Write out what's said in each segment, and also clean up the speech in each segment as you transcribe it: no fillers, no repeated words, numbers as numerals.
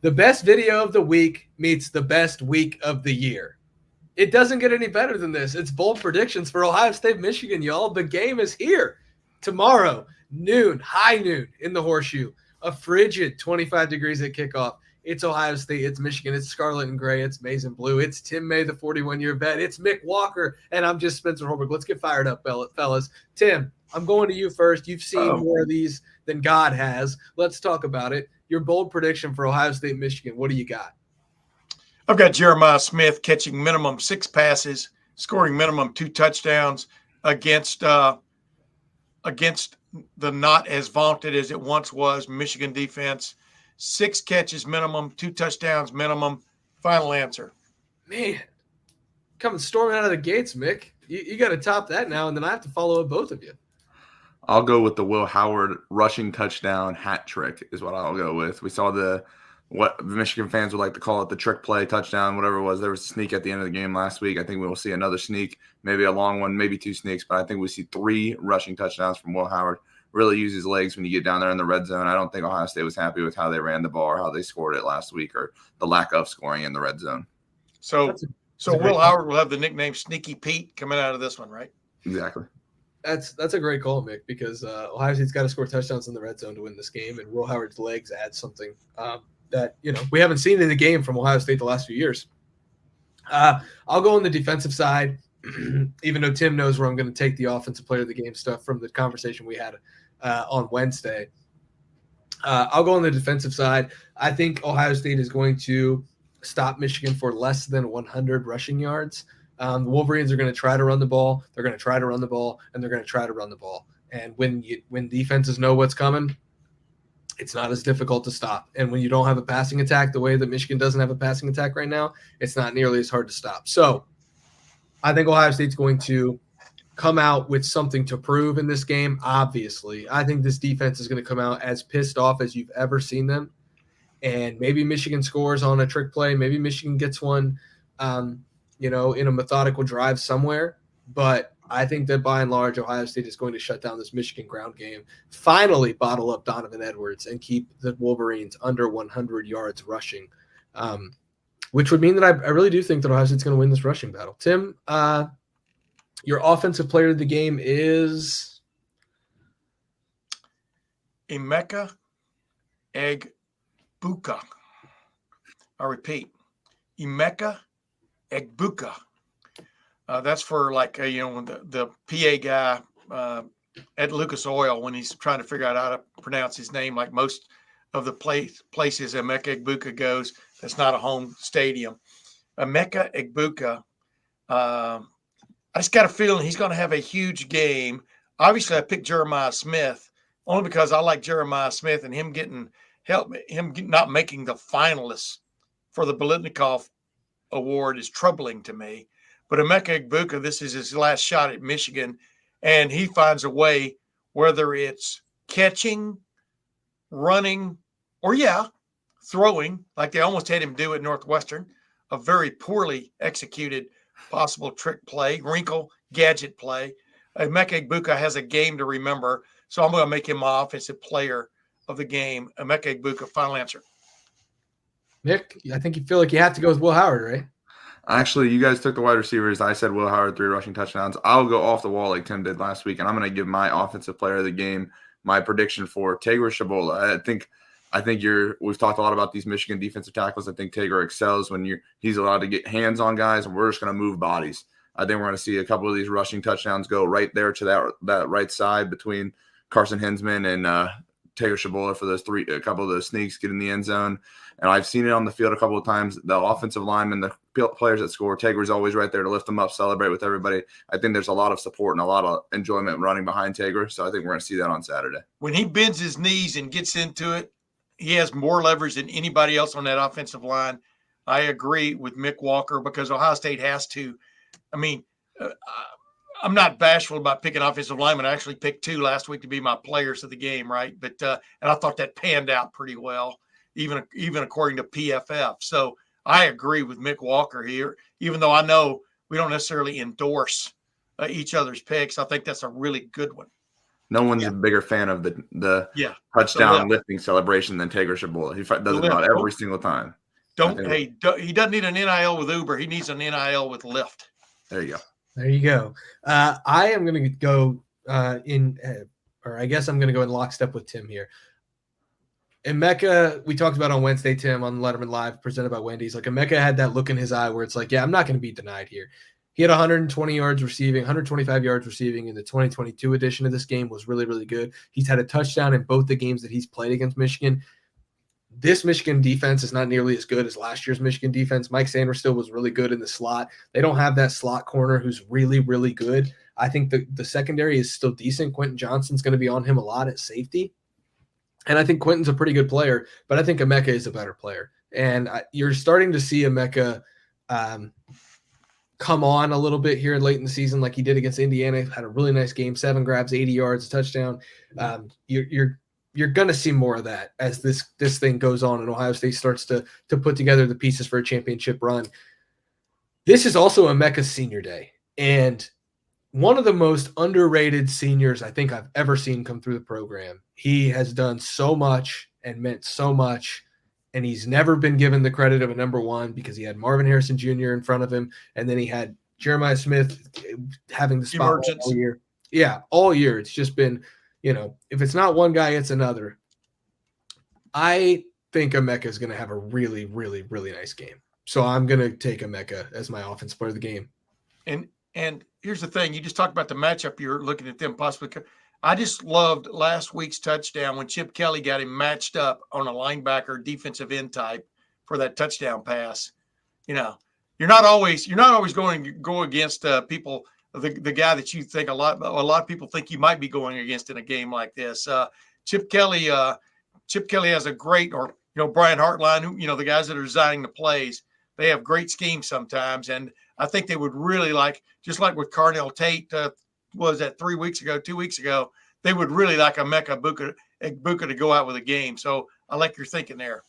The best video of the week meets the best week of the year. It doesn't get any better than this. It's bold predictions for Ohio State, Michigan, y'all. The game is here tomorrow, noon, high noon in the Horseshoe. A frigid 25 degrees at kickoff. It's Ohio State. It's Michigan. It's scarlet and gray. It's maize and blue. It's Tim May, the 41-year vet. It's Mick Walker, and I'm just Spencer Holbrook. Let's get fired up, fellas. Tim, I'm going to you first. You've seen more of these than God has. Let's talk about it. Your bold prediction for Ohio State, Michigan. What do you got? I've got Jeremiah Smith catching minimum 6 passes, scoring minimum 2 touchdowns against the not as vaunted as it once was Michigan defense. 6 catches minimum, 2 touchdowns minimum. Final answer. Man, coming storming out of the gates, Mick. You got to top that now, and then I have to follow up both of you. I'll go with the Will Howard rushing touchdown hat trick is what I'll go with. We saw what the Michigan fans would like to call it, the trick play touchdown, whatever it was. There was a sneak at the end of the game last week. I think we will see another sneak, maybe a long one, maybe 2 sneaks, but I think we see 3 rushing touchdowns from Will Howard. Really use his legs when you get down there in the red zone. I don't think Ohio State was happy with how they ran the ball or how they scored it last week or the lack of scoring in the red zone. So Will Howard will have the nickname Sneaky Pete coming out of this one, right? Exactly. That's a great call, Mick, because Ohio State's got to score touchdowns in the red zone to win this game, and Will Howard's legs add something that we haven't seen in the game from Ohio State the last few years. I'll go on the defensive side, even though Tim knows where I'm going to take the offensive player of the game stuff from the conversation we had on Wednesday. I'll go on the defensive side. I think Ohio State is going to stop Michigan for less than 100 rushing yards. The Wolverines are going to try to run the ball. They're going to try to run the ball, and they're going to try to run the ball. And when defenses know what's coming, it's not as difficult to stop. And when you don't have a passing attack the way that Michigan doesn't have a passing attack right now, it's not nearly as hard to stop. So I think Ohio State's going to come out with something to prove in this game, obviously. I think this defense is going to come out as pissed off as you've ever seen them. And maybe Michigan scores on a trick play. Maybe Michigan gets one in a methodical drive somewhere. But I think that by and large, Ohio State is going to shut down this Michigan ground game, finally bottle up Donovan Edwards, and keep the Wolverines under 100 yards rushing, which would mean that I really do think that Ohio State's going to win this rushing battle. Tim, your offensive player of the game is? Emeka Egbuka. I repeat, Emeka Egbuka. That's for the PA guy at Lucas Oil when he's trying to figure out how to pronounce his name, like most of the places Emeka Egbuka goes. That's not a home stadium. Emeka Egbuka. I just got a feeling he's going to have a huge game. Obviously, I picked Jeremiah Smith only because I like Jeremiah Smith, and him not making the finalists for the Biletnikoff Award is troubling to me. But Emeka Egbuka, this is his last shot at Michigan, and he finds a way, whether it's catching, running, or throwing, like they almost had him do at Northwestern, a very poorly executed possible trick play, wrinkle, gadget play. Emeka Egbuka has a game to remember, so I'm going to make him my offensive player of the game. Emeka Egbuka, final answer. Nick, I think you feel like you have to go with Will Howard, right? Actually, you guys took the wide receivers. I said Will Howard, 3 rushing touchdowns. I'll go off the wall like Tim did last week, and I'm going to give my offensive player of the game my prediction for Tager Shabola. I think we've talked a lot about these Michigan defensive tackles. I think Tager excels when he's allowed to get hands on guys, and we're just going to move bodies. I think we're going to see a couple of these rushing touchdowns go right there to that right side between Carson Hinsman and Tager Shabola for a couple of those sneaks, get in the end zone. And I've seen it on the field a couple of times. The offensive linemen, the players that score, Tager's always right there to lift them up, celebrate with everybody. I think there's a lot of support and a lot of enjoyment running behind Tager. So I think we're going to see that on Saturday. When he bends his knees and gets into it, he has more leverage than anybody else on that offensive line. I agree with Mick Walker because Ohio State has to. I mean, I'm not bashful about picking offensive linemen. I actually picked 2 last week to be my players of the game, right? But and I thought that panned out pretty well, even according to PFF. So I agree with Mick Walker here, even though I know we don't necessarily endorse each other's picks. I think that's a really good one. No one's a bigger fan of the touchdown lifting celebration than Tigger Shabola. He does it about every single time. He doesn't need an NIL with Uber. He needs an NIL with Lyft. There you go. There you go. I am going to go or I guess I'm going to go in lockstep with Tim here. Emeka, we talked about on Wednesday, Tim, on Lettermen Live, presented by Wendy's. Like, Emeka had that look in his eye where it's like, yeah, I'm not going to be denied here. He had 120 yards receiving, 125 yards receiving in the 2022 edition of this game, was really, really good. He's had a touchdown in both the games that he's played against Michigan. This Michigan defense is not nearly as good as last year's Michigan defense. Mike Sanders still was really good in the slot. They don't have that slot corner who's really, really good. I think the secondary is still decent. Quentin Johnston's going to be on him a lot at safety. And I think Quentin's a pretty good player, but I think Emeka is a better player. And you're starting to see Emeka come on a little bit here late in the season, like he did against Indiana. Had a really nice game, 7 grabs, 80 yards, a touchdown. You're going to see more of that as this thing goes on and Ohio State starts to put together the pieces for a championship run. This is also Emeka's senior day, and one of the most underrated seniors I think I've ever seen come through the program. He has done so much and meant so much, and he's never been given the credit of a number one because he had Marvin Harrison Jr. in front of him, and then he had Jeremiah Smith having the spot all year. Yeah, all year. It's just been, if it's not one guy, it's another. I think Emeka is going to have a really, really, really nice game. So I'm going to take Emeka as my offensive player of the game. And here's the thing. You just talked about the matchup. You're looking at them possibly. I just loved last week's touchdown when Chip Kelly got him matched up on a linebacker defensive end type for that touchdown pass. You're not always going to go against people, the guy that you think a lot of people think you might be going against in a game like this. Chip Kelly has a great, or Brian Hartline, who, the guys that are designing the plays, they have great schemes sometimes. And I think they would really like, just like with Carnell Tate, was that 2 weeks ago, they would really like Emeka Egbuka to go out with a game. So I like your thinking there.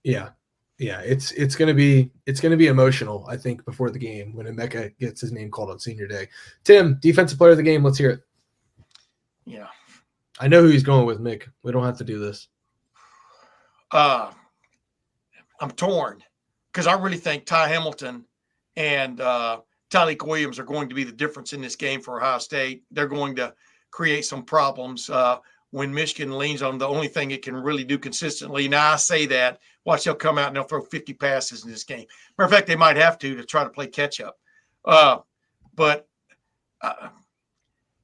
Yeah. It's gonna be emotional, I think, before the game when Emeka gets his name called on senior day. Tim, defensive player of the game, let's hear it. Yeah. I know who he's going with, Mick. We don't have to do this. I'm torn because I really think Ty Hamilton and Tyleik Williams are going to be the difference in this game for Ohio State. They're going to create some problems when Michigan leans on the only thing it can really do consistently. Now, I say that. Watch, they'll come out and they'll throw 50 passes in this game. Matter of fact, they might have to try to play catch-up. But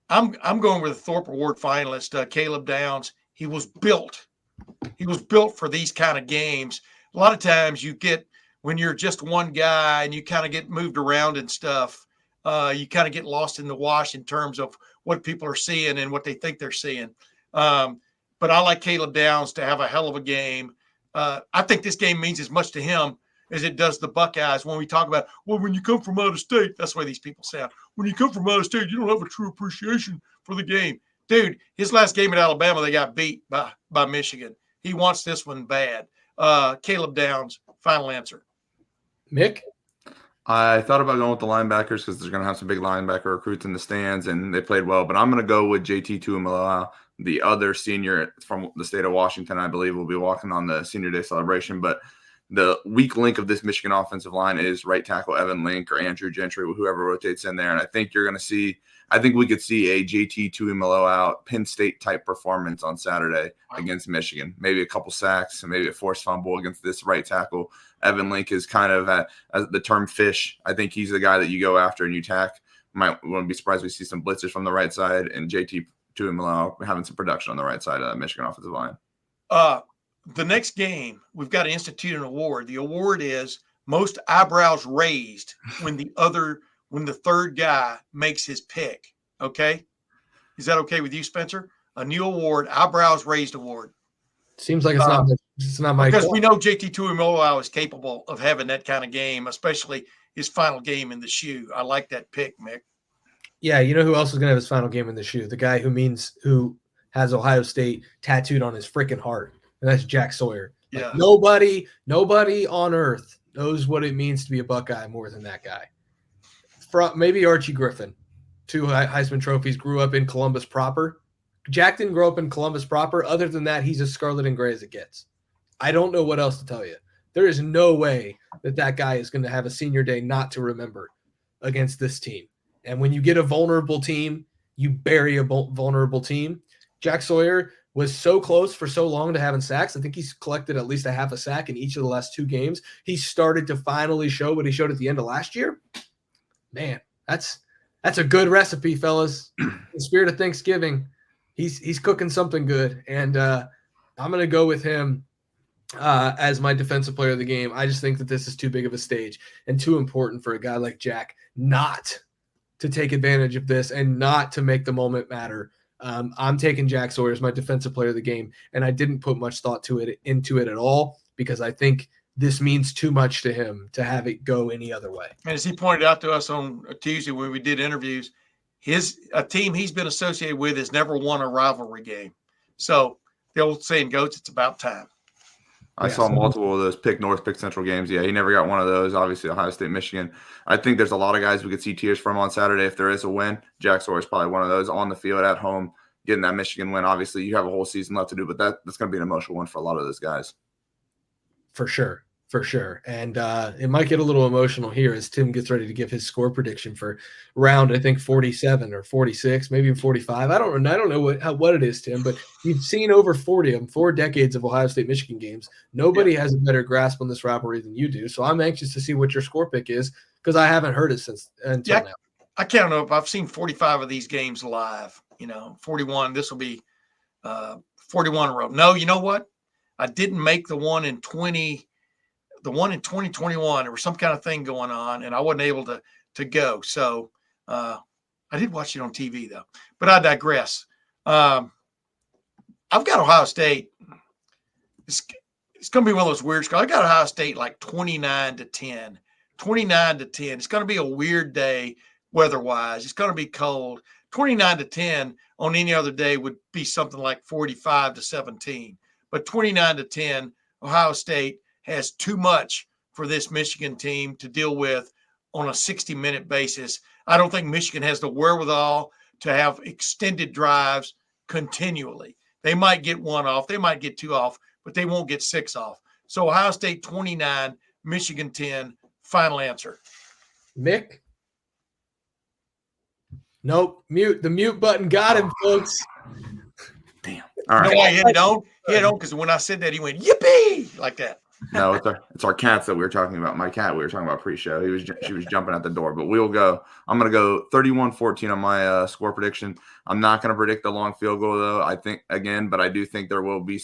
I'm going with the Thorpe Award finalist, Caleb Downs. He was built for these kind of games. A lot of times you get, when you're just one guy and you kind of get moved around and stuff, you kind of get lost in the wash in terms of what people are seeing and what they think they're seeing. But I like Caleb Downs to have a hell of a game. I think this game means as much to him as it does the Buckeyes. When we talk about, when you come from out of state, that's the way these people sound. When you come from out of state, you don't have a true appreciation for the game. Dude, his last game at Alabama, they got beat by Michigan. He wants this one bad. Caleb Downs, final answer. Mick? I thought about going with the linebackers because they're going to have some big linebacker recruits in the stands, and they played well. But I'm going to go with JT Tuimoloau, the other senior from the state of Washington, I believe, will be walking on the senior day celebration. But the weak link of this Michigan offensive line is right tackle Evan Link or Andrew Gentry, whoever rotates in there. And I think you're going to see – I think we could see a JT Tuimoloau Penn State-type performance on Saturday against Michigan. Maybe a couple sacks and maybe a forced fumble against this right tackle. Evan Link is kind of the term fish. I think he's the guy that you go after and you tack. Might wouldn't be surprised if we see some blitzers from the right side and JT Tuimoloau having some production on the right side of that Michigan offensive line. The next game, we've got to institute an award. The award is most eyebrows raised when the third guy makes his pick. Okay? Is that okay with you, Spencer? A new award, eyebrows raised award. Seems like it's not my because we know JT Tuimoloau is capable of having that kind of game, especially his final game in the shoe. I like that pick, Mick. Yeah, you know who else is going to have his final game in the shoe? The guy who has Ohio State tattooed on his freaking heart, and that's Jack Sawyer. Yeah. Like nobody on earth knows what it means to be a Buckeye more than that guy. Maybe Archie Griffin, 2 Heisman trophies, grew up in Columbus proper. Jack didn't grow up in Columbus proper. Other than that, he's as scarlet and gray as it gets. I don't know what else to tell you. There is no way that guy is going to have a senior day not to remember against this team. And when you get a vulnerable team, you bury a vulnerable team. Jack Sawyer was so close for so long to having sacks. I think he's collected at least a half a sack in each of the last 2 games. He started to finally show what he showed at the end of last year. Man, that's a good recipe, fellas. In the spirit of Thanksgiving, he's cooking something good. And I'm going to go with him as my defensive player of the game. I just think that this is too big of a stage and too important for a guy like Jack not to take advantage of this and not to make the moment matter. I'm taking Jack Sawyer as my defensive player of the game, and I didn't put much thought into it at all because I think this means too much to him to have it go any other way. And as he pointed out to us on Tuesday when we did interviews, a team he's been associated with has never won a rivalry game. So the old saying goes, it's about time. I saw multiple of those pick North, pick Central games. Yeah, he never got one of those. Obviously, Ohio State, Michigan. I think there's a lot of guys we could see tears from on Saturday if there is a win. Jack Sawyer is probably one of those on the field at home, getting that Michigan win. Obviously, you have a whole season left to do, but that's going to be an emotional one for a lot of those guys. For sure. And it might get a little emotional here as Tim gets ready to give his score prediction for round, I think, 47 or 46, maybe even 45. I don't know what it is, Tim, but you've seen over 40 of them, 4 decades of Ohio State-Michigan games. Nobody has a better grasp on this rivalry than you do, so I'm anxious to see what your score pick is because I haven't heard it until now. I can't know if I've seen 45 of these games live. 41. This will be 41 in a row. No, you know what? I didn't make the one in 2021, there was some kind of thing going on, and I wasn't able to go. So I did watch it on TV, though. But I digress. I've got Ohio State. It's going to be one of those weird scores. I got Ohio State like 29-10. 29-10. It's going to be a weird day weather-wise. It's going to be cold. 29-10 on any other day would be something like 45-17. But 29-10, Ohio State has too much for this Michigan team to deal with on a 60-minute basis. I don't think Michigan has the wherewithal to have extended drives continually. They might get 1 off. They might get 2 off, but they won't get 6 off. So Ohio State 29, Michigan 10, final answer. Mick? Nope. Mute. The mute button got him, folks. Damn. All right. You know why he had it on? He had it on because when I said that, he went, yippee, like that. No, it's our cats that we were talking about. My cat we were talking about pre-show. She was jumping at the door, but we'll go. I'm going to go 31-14 on my score prediction. I'm not going to predict the long field goal though. I think again, but I do think there will be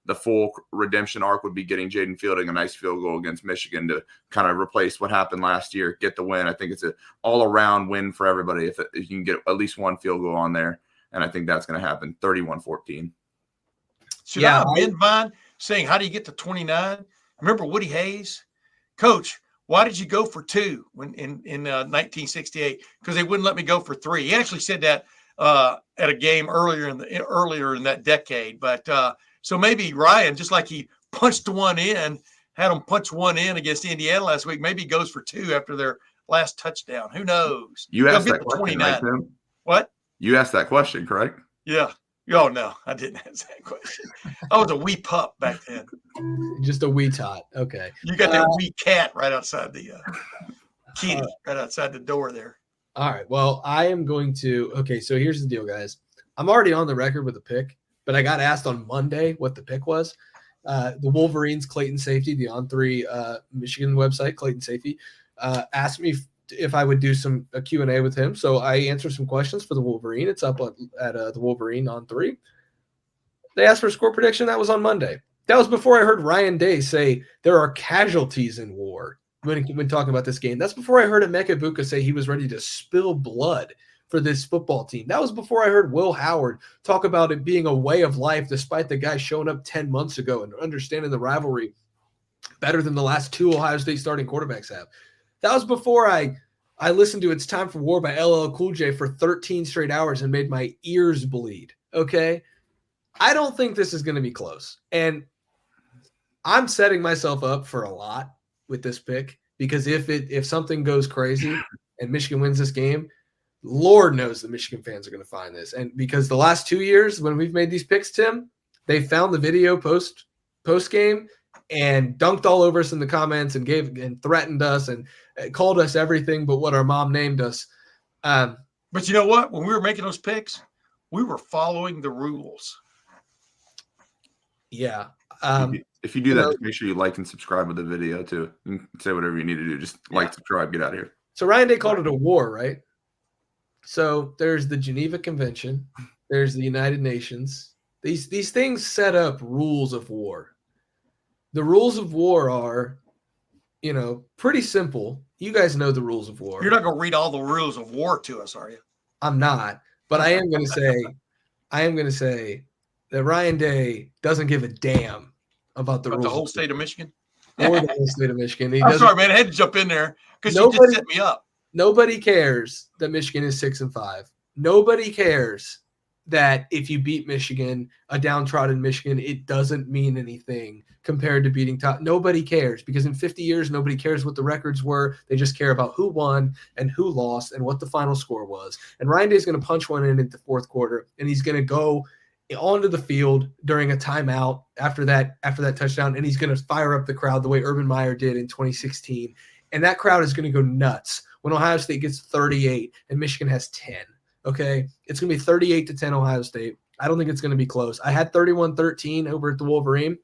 the full redemption arc would be getting Jaden Fielding a nice field goal against Michigan to kind of replace what happened last year, get the win. I think it's an all-around win for everybody if you can get at least 1 field goal on there, and I think that's going to happen. 31-14. Should I amend mine saying, how do you get to 29? Remember Woody Hayes? Coach, why did you go for 2 when in 1968? Because they wouldn't let me go for 3. He actually said that at a game earlier in that decade. But so maybe Ryan, just like he punched one in, had him punch one in against Indiana last week, maybe he goes for 2 after their last touchdown. Who knows? You asked that question, right, Tim? What? You asked that question, correct? Yeah. Oh, no, I didn't answer that question. I was a wee pup back then. Just a wee tot. Okay. You got that wee cat right outside the kitty, right outside the door there. All right. Well, I am going to – okay, so here's the deal, guys. I'm already on the record with a pick, but I got asked on Monday what the pick was. The Wolverines, Clayton Safety, the On3 Michigan website, Clayton Safety, asked me if I would do a Q&A with him. So I answered some questions for the Wolverine. It's up at the Wolverine on 3. They asked for a score prediction. That was on Monday. That was before I heard Ryan Day say there are casualties in war when talking about this game. That's before I heard Emeka Egbuka say he was ready to spill blood for this football team. That was before I heard Will Howard talk about it being a way of life despite the guy showing up 10 months ago and understanding the rivalry better than the last 2 Ohio State starting quarterbacks have. That was before I listened to It's Time for War by LL Cool J for 13 straight hours and made my ears bleed, okay? I don't think this is going to be close. And I'm setting myself up for a lot with this pick because if something goes crazy and Michigan wins this game, Lord knows the Michigan fans are going to find this. And because the last 2 years when we've made these picks, Tim, they found the video post game and dunked all over us in the comments and threatened us and called us everything but what our mom named us. But you know what? When we were making those picks, we were following the rules. Yeah. If you do that, just make sure you like and subscribe with the video too. You can say whatever you need to do. Just like, subscribe, get out of here. So Ryan Day called it a war, right? So there's the Geneva Convention. There's the United Nations. These things set up rules of war. The rules of war are, pretty simple. You guys know the rules of war. You're not going to read all the rules of war to us, are you? I'm not, but I am going to say that Ryan Day doesn't give a damn about the rules. The whole state of Michigan? Or the whole state of Michigan. I'm sorry, man. I had to jump in there because you just set me up. Nobody cares that Michigan is 6-5. Nobody cares that if you beat Michigan, a downtrodden Michigan, it doesn't mean anything compared to beating top. Nobody cares because in 50 years, nobody cares what the records were. They just care about who won and who lost and what the final score was. And Ryan Day is going to punch one in at the fourth quarter, and he's going to go onto the field during a timeout after that touchdown, and he's going to fire up the crowd the way Urban Meyer did in 2016. And that crowd is going to go nuts when Ohio State gets 38 and Michigan has 10. Okay, it's going to be 38-10 Ohio State. I don't think it's going to be close. I had 31-13 over at the Wolverine,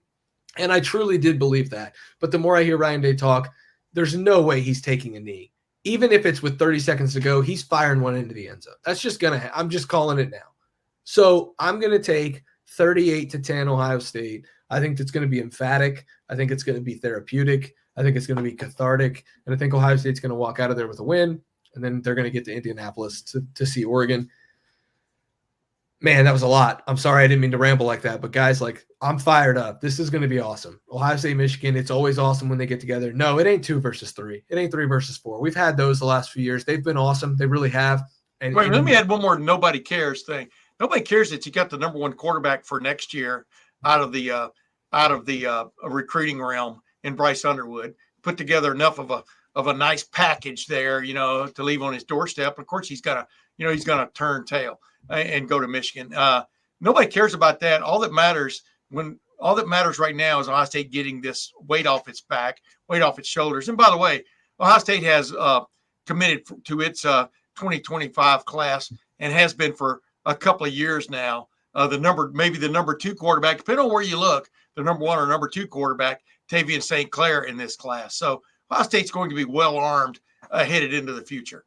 and I truly did believe that. But the more I hear Ryan Day talk, there's no way he's taking a knee. Even if it's with 30 seconds to go, he's firing one into the end zone. That's just going to – I'm just calling it now. So I'm going to take 38-10 Ohio State. I think it's going to be emphatic. I think it's going to be therapeutic. I think it's going to be cathartic. And I think Ohio State's going to walk out of there with a win. And then they're going to get to Indianapolis to see Oregon. Man, that was a lot. I'm sorry I didn't mean to ramble like that. But, guys, I'm fired up. This is going to be awesome. Ohio State, Michigan, it's always awesome when they get together. No, it ain't 2 versus 3. It ain't 3 versus 4. We've had those the last few years. They've been awesome. They really have. Wait, let me add one more nobody cares thing. Nobody cares that you got the number 1 quarterback for next year out of the recruiting realm in Bryce Underwood. Put together enough of a nice package there, to leave on his doorstep. Of course, he's gonna turn tail and go to Michigan. Nobody cares about that. All that matters right now is Ohio State getting this weight off its back, weight off its shoulders. And by the way, Ohio State has committed to its 2025 class and has been for a couple of years now. The number 2 quarterback, depending on where you look, the number 1 or number 2 quarterback, Tavian St. Clair in this class. So Ohio State's going to be well armed headed into the future.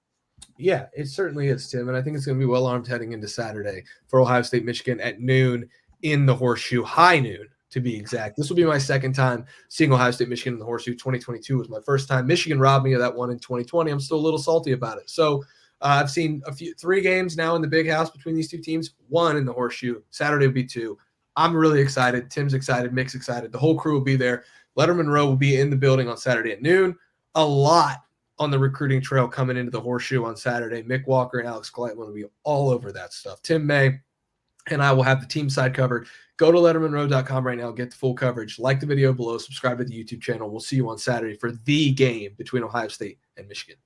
Yeah, it certainly is, Tim. And I think it's going to be well armed heading into Saturday for Ohio State, Michigan at noon in the Horseshoe, high noon to be exact. This will be my second time seeing Ohio State, Michigan in the Horseshoe. 2022 was my first time. Michigan robbed me of that one in 2020. I'm still a little salty about it. So I've seen 3 games now in the Big House between these 2 teams, 1 in the Horseshoe. Saturday will be 2. I'm really excited. Tim's excited. Mick's excited. The whole crew will be there. Lettermen Row will be in the building on Saturday at noon. A lot on the recruiting trail coming into the Horseshoe on Saturday. Mick Walker and Alex Gleitman will be all over that stuff. Tim May and I will have the team side covered. Go to lettermenrow.com right now. Get the full coverage. Like the video below. Subscribe to the YouTube channel. We'll see you on Saturday for the game between Ohio State and Michigan.